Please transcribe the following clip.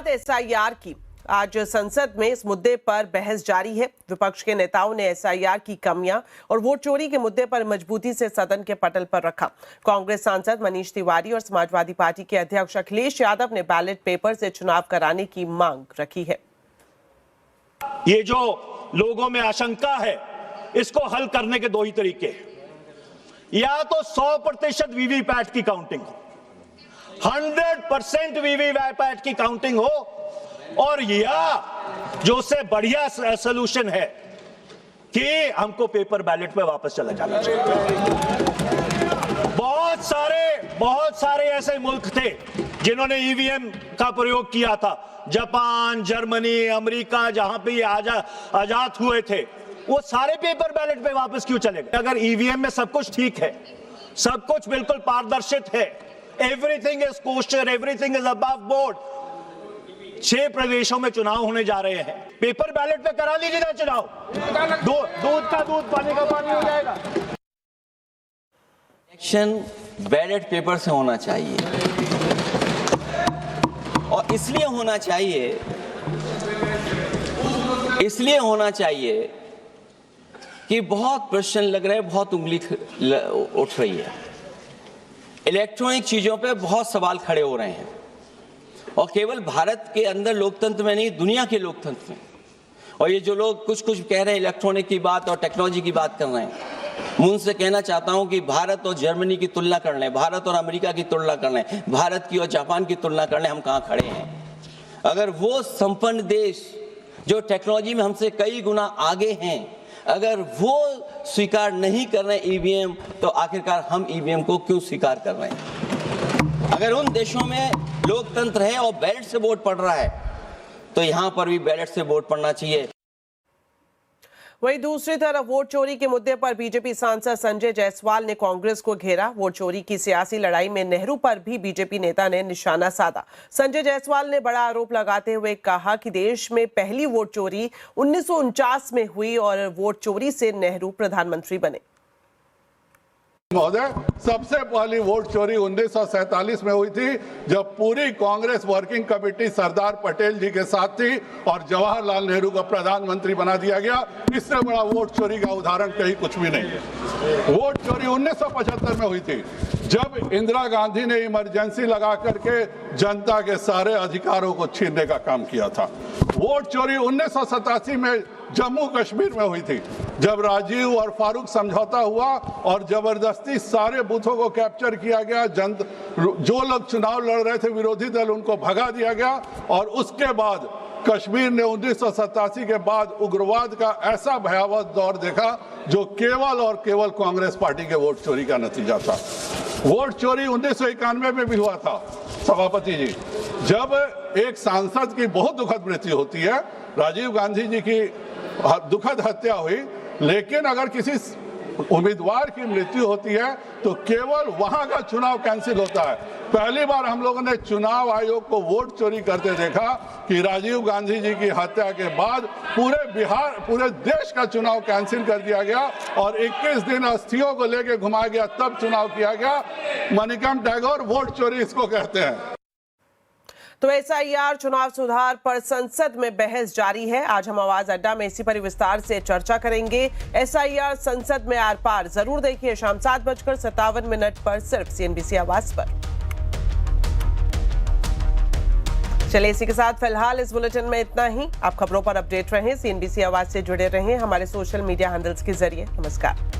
बाद एसआईआर की आज संसद में इस मुद्दे पर बहस जारी है। विपक्ष के नेताओं ने एसआईआर की कमियां और वोट चोरी के मुद्दे पर मजबूती से सदन के पटल पर रखा। कांग्रेस सांसद मनीष तिवारी और समाजवादी पार्टी के अध्यक्ष अखिलेश यादव ने बैलेट पेपर से चुनाव कराने की मांग रखी है। ये जो लोगों में आशंका है, इसको हल करने के दो ही तरीके, या तो 100% वीवीपैट की काउंटिंग हो, 100% वीवीपैट की काउंटिंग हो, और या जो उससे बढ़िया सलूशन है कि हमको पेपर बैलेट पे वापस चला जाना चाहिए। बहुत सारे ऐसे मुल्क थे जिन्होंने ईवीएम का प्रयोग किया था, जापान, जर्मनी, अमेरिका, जहां पे ये आजाद हुए थे, वो सारे पेपर बैलेट पे वापस क्यों चले गए? अगर ईवीएम में सब कुछ ठीक है, सब कुछ बिल्कुल पारदर्शित है, everything is coaster, everything is above board, 6 प्रदेशों में चुनाव होने जा रहे हैं, पेपर बैलेट पे करा लीजिए ना चुनाव, दूध का दूध, पानी का पानी हो जाएगा। इलेक्शन बैलेट पेपर से होना चाहिए, और इसलिए होना चाहिए कि बहुत प्रश्न लग रहे हैं, बहुत उंगली उठ रही है, इलेक्ट्रॉनिक चीजों पे बहुत सवाल खड़े हो रहे हैं, और केवल भारत के अंदर लोकतंत्र में नहीं, दुनिया के लोकतंत्र में। और ये जो लोग कुछ कह रहे हैं इलेक्ट्रॉनिक की बात और टेक्नोलॉजी की बात कर रहे हैं, मैं उनसे कहना चाहता हूं कि भारत और जर्मनी की तुलना कर लें, भारत और अमेरिका की तुलना कर लें, भारत की और जापान की तुलना कर लें, हम कहां खड़े हैं। अगर वो संपन्न देश जो टेक्नोलॉजी में हमसे कई गुना आगे हैं, अगर वो स्वीकार नहीं कर रहे ईवीएम, तो आखिरकार हम ईवीएम को क्यों स्वीकार कर रहे हैं? अगर उन देशों में लोकतंत्र है और बैलेट से वोट पड़ रहा है, तो यहां पर भी बैलेट से वोट पड़ना चाहिए। वहीं दूसरी तरफ वोट चोरी के मुद्दे पर बीजेपी सांसद संजय जायसवाल ने कांग्रेस को घेरा। वोट चोरी की सियासी लड़ाई में नेहरू पर भी बीजेपी नेता ने निशाना साधा। संजय जायसवाल ने बड़ा आरोप लगाते हुए कहा कि देश में पहली वोट चोरी 1949 में हुई और वोट चोरी से नेहरू प्रधानमंत्री बने। महोदय, सबसे पहली वोट चोरी 1947 में हुई थी, जब पूरी कांग्रेस वर्किंग कमेटी सरदार पटेल जी के साथ थी और जवाहरलाल नेहरू को प्रधानमंत्री बना दिया गया। इससे बड़ा वोट चोरी का उदाहरण कहीं कुछ भी नहीं है। वोट चोरी 1975 में हुई थी, जब इंदिरा गांधी ने इमरजेंसी लगा करके जनता के सारे अधिकारों को छीनने का काम किया था। वोट चोरी 1987 में जम्मू कश्मीर में हुई थी, जब राजीव और फारूक समझौता हुआ और जबरदस्ती सारे बूथों को कैप्चर किया गया। जो लोग चुनाव लड़ रहे थे विरोधी दल, उनको भगा दिया गया, और उसके बाद कश्मीर ने 1987 के बाद उग्रवाद का ऐसा भयावह दौर देखा, जो केवल और केवल कांग्रेस पार्टी के वोट चोरी का नतीजा था। वोट चोरी 1991 में भी हुआ था सभापति जी, जब एक सांसद की बहुत दुखद मृत्यु होती है। राजीव गांधी जी की दुखद हत्या हुई, लेकिन अगर किसी उम्मीदवार की मृत्यु होती है तो केवल वहां का चुनाव कैंसिल होता है। पहली बार हम लोगों ने चुनाव आयोग को वोट चोरी करते देखा कि राजीव गांधी जी की हत्या के बाद पूरे देश का चुनाव कैंसिल कर दिया गया और 21 दिन अस्थियों को लेकर घुमाया गया, तब चुनाव किया गया। मणिकम टैगोर वोट चोरी इसको कहते हैं। तो एसआईआर चुनाव सुधार पर संसद में बहस जारी है। आज हम आवाज अड्डा में इसी पर विस्तार से चर्चा करेंगे। एसआईआर संसद में आर पार जरूर देखिए शाम 7:57 पर सिर्फ सीएनबीसी आवाज पर। चलिए, इसी के साथ फिलहाल इस बुलेटिन में इतना ही। आप खबरों पर अपडेट रहें, सीएनबीसी आवाज से जुड़े रहें हमारे सोशल मीडिया हैंडल्स के जरिए। नमस्कार।